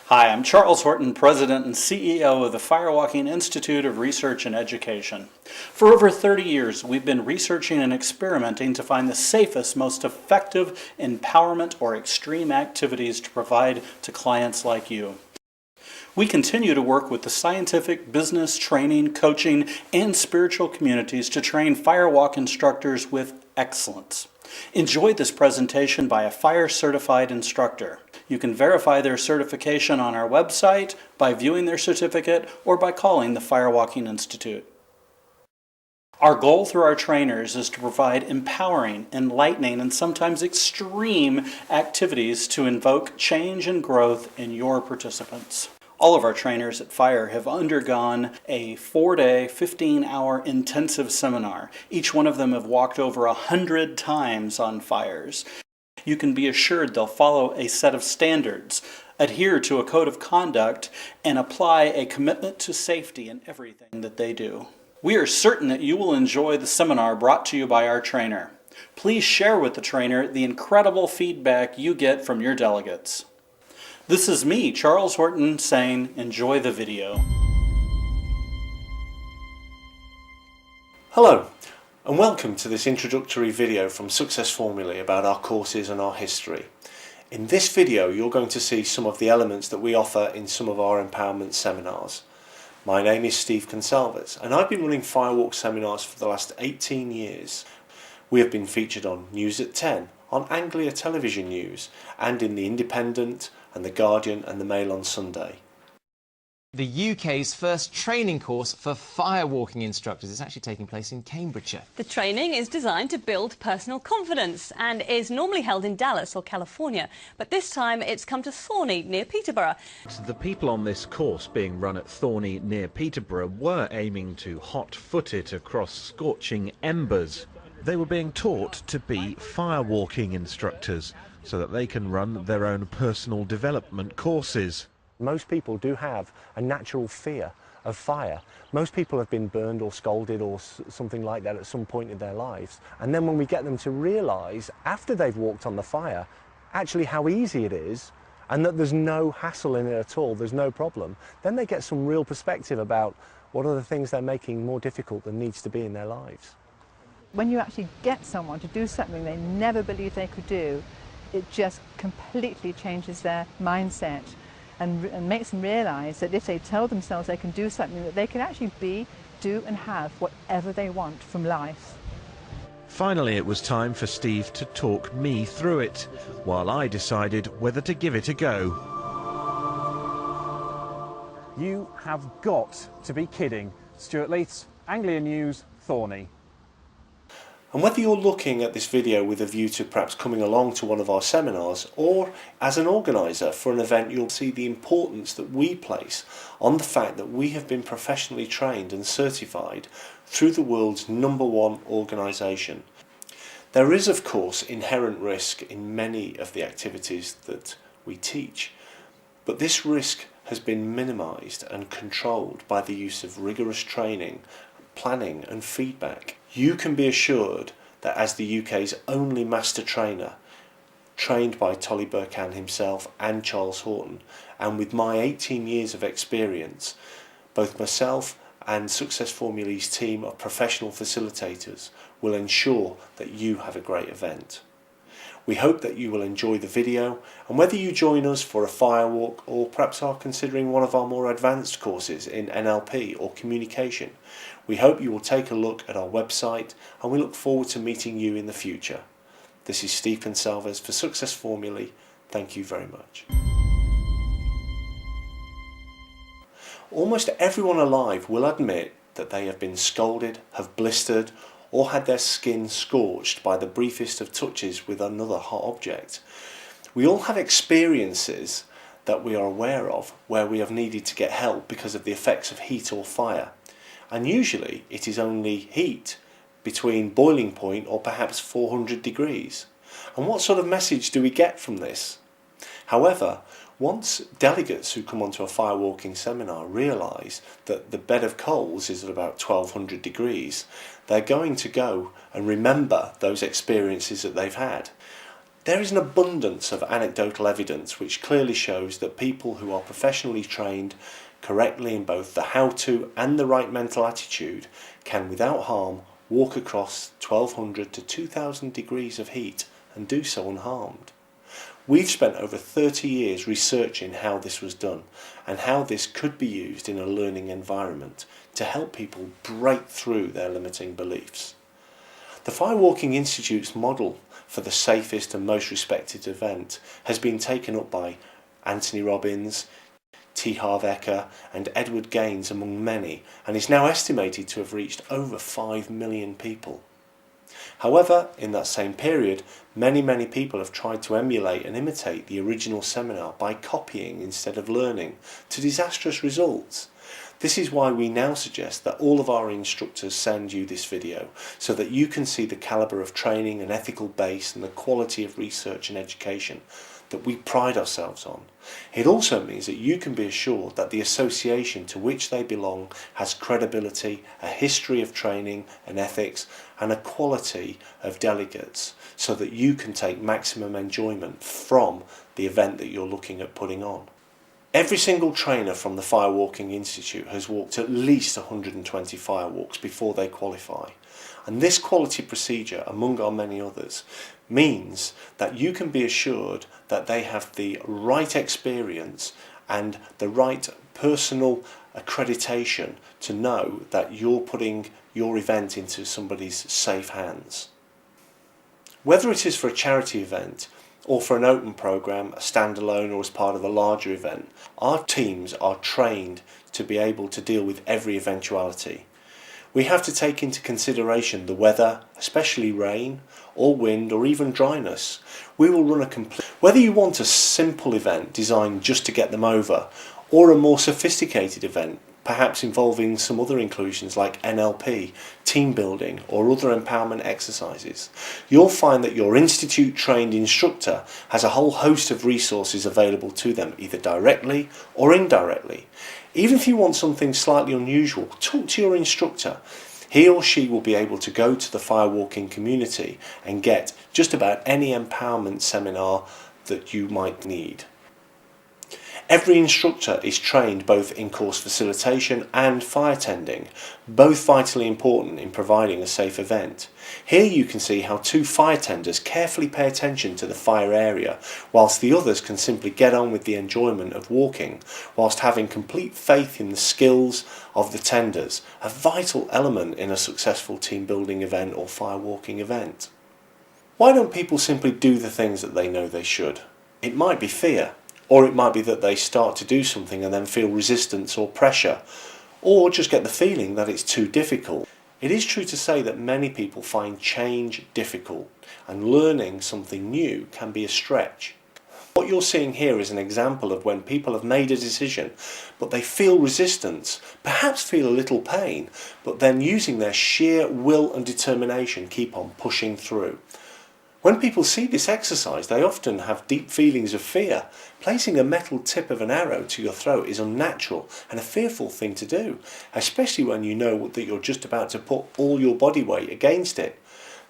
Hi, I'm Charles Horton, President and CEO of the Firewalking Institute of Research and Education. For over 30 years, we've been researching and experimenting to find the safest, most effective empowerment or extreme activities to provide to clients like you. We continue to work with the scientific, business, training, coaching, and spiritual communities to train firewalk instructors with excellence. Enjoy this presentation by a fire-certified instructor. You can verify their certification on our website, by viewing their certificate, or by calling the Firewalking Institute. Our goal through our trainers is to provide empowering, enlightening, and sometimes extreme activities to invoke change and growth in your participants. All of our trainers at Fire have undergone a 4-day, 15-hour intensive seminar. Each one of them have walked over 100 times on fires. You can be assured they'll follow a set of standards, adhere to a code of conduct, and apply a commitment to safety in everything that they do. We are certain that you will enjoy the seminar brought to you by our trainer. Please share with the trainer the incredible feedback you get from your delegates. This is me, Charles Horton, saying enjoy the video. Hello, and welcome to this introductory video from Success Formulae about our courses and our history. In this video, you're going to see some of the elements that we offer in some of our empowerment seminars. My name is Steve Consalves, and I've been running Firewalk seminars for the last 18 years. We have been featured on News at 10, on Anglia Television News, and in The Independent, and The Guardian and The Mail on Sunday. The UK's first training course for firewalking instructors is actually taking place in Cambridgeshire. The training is designed to build personal confidence and is normally held in Dallas or California, but this time it's come to Thorney near Peterborough. The people on this course being run at Thorney near Peterborough were aiming to hot-foot it across scorching embers. They were being taught to be firewalking instructors so that they can run their own personal development courses. Most people do have a natural fear of fire. Most people have been burned or scalded or something like that at some point in their lives. And then when we get them to realise, after they've walked on the fire, actually how easy it is and that there's no hassle in it at all, there's no problem, then they get some real perspective about what are the things they're making more difficult than needs to be in their lives. When you actually get someone to do something they never believed they could do, it just completely changes their mindset and makes them realise that if they tell themselves they can do something, that they can actually be, do and have whatever they want from life. Finally, it was time for Steve to talk me through it, while I decided whether to give it a go. You have got to be kidding. Stuart Leith's Anglia News, Thorney. And whether you're looking at this video with a view to perhaps coming along to one of our seminars, or as an organiser for an event, you'll see the importance that we place on the fact that we have been professionally trained and certified through the world's #1 organisation. There is, of course, inherent risk in many of the activities that we teach, but this risk has been minimised and controlled by the use of rigorous training, planning and feedback. You can be assured that as the UK's only master trainer, trained by Tolly Burkan himself and Charles Horton, and with my 18 years of experience, both myself and Success Formulae's team of professional facilitators will ensure that you have a great event. We hope that you will enjoy the video, and whether you join us for a firewalk or perhaps are considering one of our more advanced courses in NLP or communication, we hope you will take a look at our website, and we look forward to meeting you in the future. This is Steve Consalves for Success Formulae. Thank you very much. Almost everyone alive will admit that they have been scalded, have blistered, or had their skin scorched by the briefest of touches with another hot object. We all have experiences that we are aware of where we have needed to get help because of the effects of heat or fire. And usually it is only heat between boiling point or perhaps 400 degrees. And what sort of message do we get from this? However, once delegates who come onto a firewalking seminar realise that the bed of coals is at about 1200 degrees, they're going to go and remember those experiences that they've had. There is an abundance of anecdotal evidence which clearly shows that people who are professionally trained correctly in both the how-to and the right mental attitude can without harm walk across 1200 to 2000 degrees of heat and do so unharmed. We've spent over 30 years researching how this was done and how this could be used in a learning environment to help people break through their limiting beliefs. The Firewalking Institute's model for the safest and most respected event has been taken up by Anthony Robbins, T. Harv Eker and Edward Gaines among many, and is now estimated to have reached over 5 million people. However, in that same period, many people have tried to emulate and imitate the original seminar by copying instead of learning, to disastrous results. This is why we now suggest that all of our instructors send you this video, so that you can see the calibre of training and ethical base and the quality of research and education that we pride ourselves on. It also means that you can be assured that the association to which they belong has credibility, a history of training and ethics, and a quality of delegates, so that you can take maximum enjoyment from the event that you're looking at putting on. Every single trainer from the Firewalking Institute has walked at least 120 firewalks before they qualify. And this quality procedure, among our many others, means that you can be assured that they have the right experience and the right personal accreditation to know that you're putting your event into somebody's safe hands. Whether it is for a charity event or for an open programme, a standalone or as part of a larger event, our teams are trained to be able to deal with every eventuality. We have to take into consideration the weather, especially rain, or wind, or even dryness. We will run a complete... Whether you want a simple event designed just to get them over, or a more sophisticated event, perhaps involving some other inclusions like NLP, team building, or other empowerment exercises, you'll find that your institute-trained instructor has a whole host of resources available to them, either directly or indirectly. Even if you want something slightly unusual, talk to your instructor. He or she will be able to go to the Firewalking community and get just about any empowerment seminar that you might need. Every instructor is trained both in course facilitation and fire tending, both vitally important in providing a safe event. Here you can see how two fire tenders carefully pay attention to the fire area, whilst the others can simply get on with the enjoyment of walking, whilst having complete faith in the skills of the tenders, a vital element in a successful team building event or firewalking event. Why don't people simply do the things that they know they should? It might be fear. Or it might be that they start to do something and then feel resistance or pressure, or just get the feeling that it's too difficult. It is true to say that many people find change difficult, and learning something new can be a stretch. What you're seeing here is an example of when people have made a decision, but they feel resistance, perhaps feel a little pain, but then using their sheer will and determination keep on pushing through. When people see this exercise, they often have deep feelings of fear. Placing a metal tip of an arrow to your throat is unnatural and a fearful thing to do, especially when you know that you're just about to put all your body weight against it.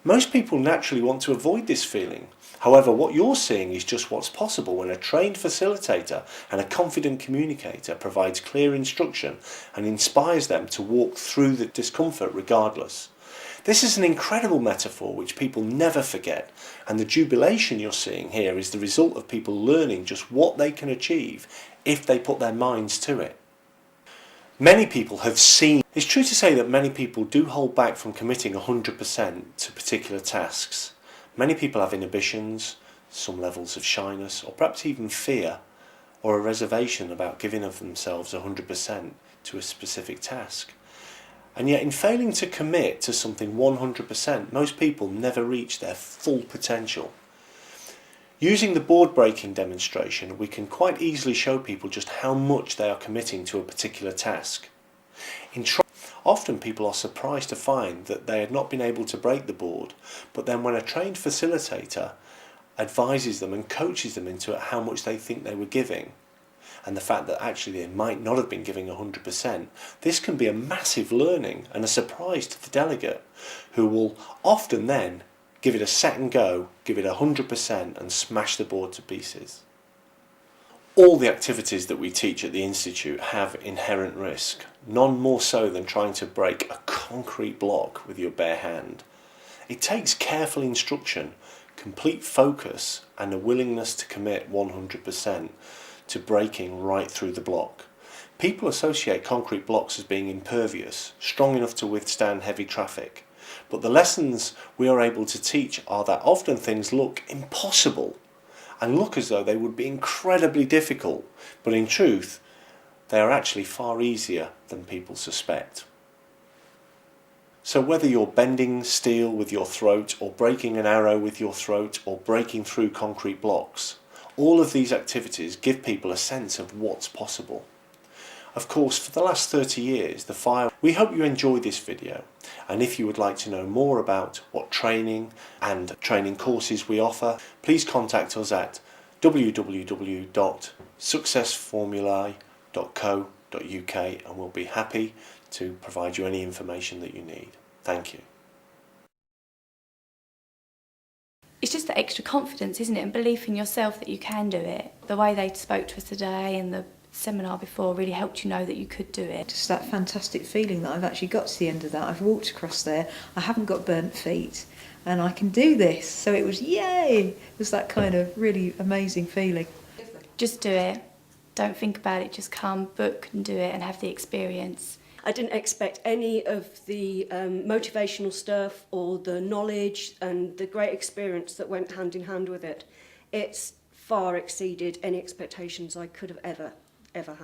Most people naturally want to avoid this feeling. However, what you're seeing is just what's possible when a trained facilitator and a confident communicator provides clear instruction and inspires them to walk through the discomfort regardless. This is an incredible metaphor which people never forget, and the jubilation you're seeing here is the result of people learning just what they can achieve if they put their minds to it. Many people have seen... It's true to say that many people do hold back from committing 100% to particular tasks. Many people have inhibitions, some levels of shyness, or perhaps even fear, or a reservation about giving of themselves 100% to a specific task. And yet in failing to commit to something 100%, most people never reach their full potential. Using the board breaking demonstration, we can quite easily show people just how much they are committing to a particular task. Often people are surprised to find that they had not been able to break the board, but then when a trained facilitator advises them and coaches them into how much they think they were giving, and the fact that actually they might not have been giving 100%, this can be a massive learning and a surprise to the delegate, who will often then Give it a second go, give it 100% and smash the board to pieces. All the activities that we teach at the Institute have inherent risk, none more so than trying to break a concrete block with your bare hand. It takes careful instruction, complete focus and a willingness to commit 100% to breaking right through the block. People associate concrete blocks as being impervious, strong enough to withstand heavy traffic. But the lessons we are able to teach are that often things look impossible and look as though they would be incredibly difficult, but in truth, they are actually far easier than people suspect. So whether you're bending steel with your throat or breaking an arrow with your throat or breaking through concrete blocks, all of these activities give people a sense of what's possible. Of course, for the last 30 years, we hope you enjoyed this video, and if you would like to know more about what training and training courses we offer, please contact us at www.successformulae.co.uk and we'll be happy to provide you any information that you need. Thank you. It's just the extra confidence, isn't it, and belief in yourself that you can do it. The way they spoke to us today and the seminar before really helped you know that you could do it. Just that fantastic feeling that I've actually got to the end of that. I've walked across there, I haven't got burnt feet, and I can do this. So it was yay! It was that kind of really amazing feeling. Just do it. Don't think about it, just come, book and do it and have the experience. I didn't expect any of the motivational stuff or the knowledge and the great experience that went hand in hand with it. It's far exceeded any expectations I could have ever had.